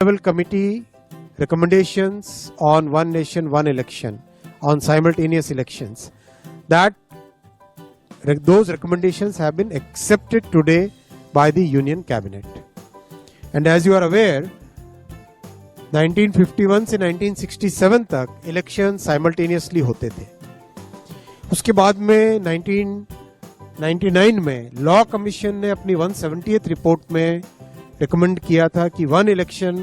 Level Committee recommendations on one nation, one election, on simultaneous elections. Those recommendations have been accepted today by the Union Cabinet. And as you are aware, 1951 से 1967 तक election simultaneously होते थे. उसके बाद में 1999 में law commission ने अपनी 170th रिपोर्ट में रिकमेंड किया था कि one election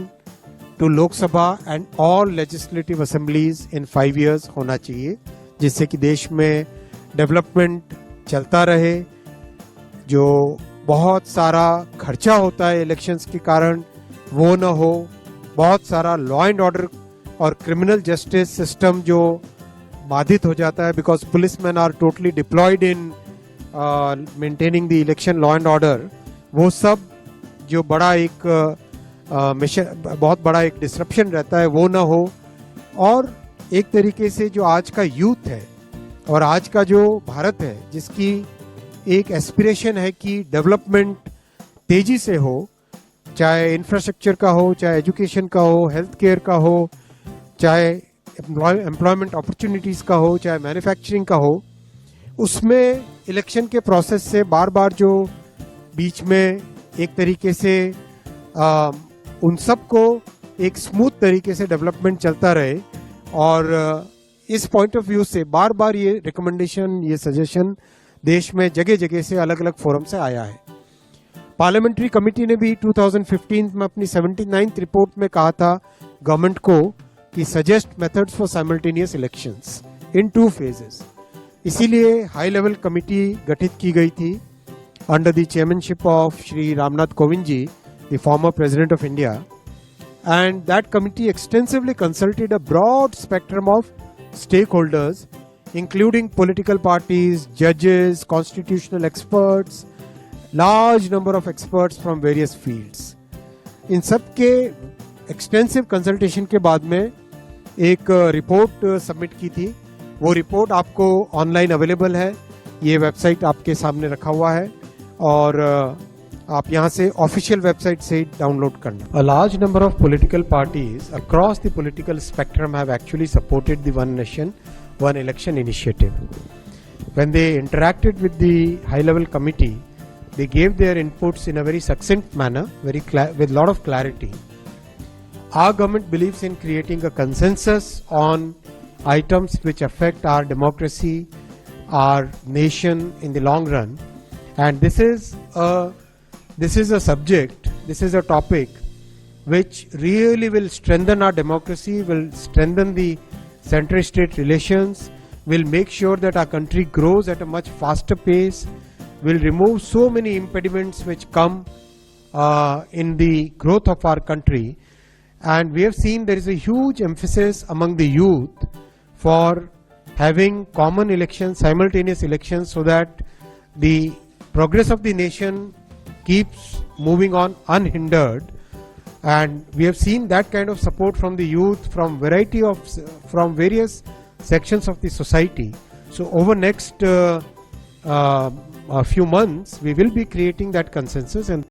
to Lok Sabha and all legislative assemblies in 5 years होना चाहिए, जिससे कि देश में डेवलपमेंट चलता रहे. जो बहुत सारा खर्चा होता है इलेक्शंस के कारण वो न हो. बहुत सारा लॉ एंड ऑर्डर और क्रिमिनल जस्टिस सिस्टम जो बाधित हो जाता है, because policeman are totally deployed in maintaining the election law and order. वो सब जो बड़ा एक मिशन, बहुत बड़ा एक डिसरप्शन रहता है, वो ना हो. और एक तरीके से जो आज का यूथ है और आज का जो भारत है, जिसकी एक एस्पिरेशन है कि डेवलपमेंट तेजी से हो, चाहे इंफ्रास्ट्रक्चर का हो, चाहे एजुकेशन का हो, हेल्थ केयर का हो, चाहे एम्प्लॉयमेंट अपॉर्चुनिटीज़ का हो, चाहे मैन्युफैक्चरिंग का हो, उसमें इलेक्शन के प्रोसेस से बार बार जो बीच में एक तरीके से उन सब को एक स्मूथ तरीके से डेवलपमेंट चलता रहे. और इस पॉइंट ऑफ व्यू से बार बार ये रिकमेंडेशन, ये सजेशन देश में जगह जगह से अलग अलग फोरम से आया है. पार्लियामेंट्री कमेटी ने भी 2015 में अपनी 79th रिपोर्ट में कहा था गवर्नमेंट को कि suggest methods for simultaneous elections in 2 phases. इसीलिए हाई लेवल कमेटी गठित की गई थी under the chairmanship of Shri Ramnath Kovind ji, the former President of India, and that committee extensively consulted a broad spectrum of stakeholders, including political parties, judges, constitutional experts, large number of experts from various fields. इन सब के extensive consultation के बाद में एक report submit की थी. वो report आपको ऑनलाइन अवेलेबल है, ये वेबसाइट आपके सामने रखा हुआ है और आप यहाँ से ऑफिशियल वेबसाइट से डाउनलोड करना. A large number of political parties across the political spectrum have actually supported the One Nation, One Election initiative. When they interacted with the high-level committee, they gave their inputs in a very succinct manner, with a lot of clarity. Our government believes in creating a consensus on items which affect our democracy, our nation in the long run, and this is a subject, this is a topic which really will strengthen our democracy, will strengthen the center-state relations, will make sure that our country grows at a much faster pace, will remove so many impediments which come in the growth of our country. And we have seen there is a huge emphasis among the youth for having common elections, simultaneous elections, so that the progress of the nation keeps moving on unhindered. And we have seen that kind of support from the youth, from various sections of the society. So over next a few months we will be creating that consensus, and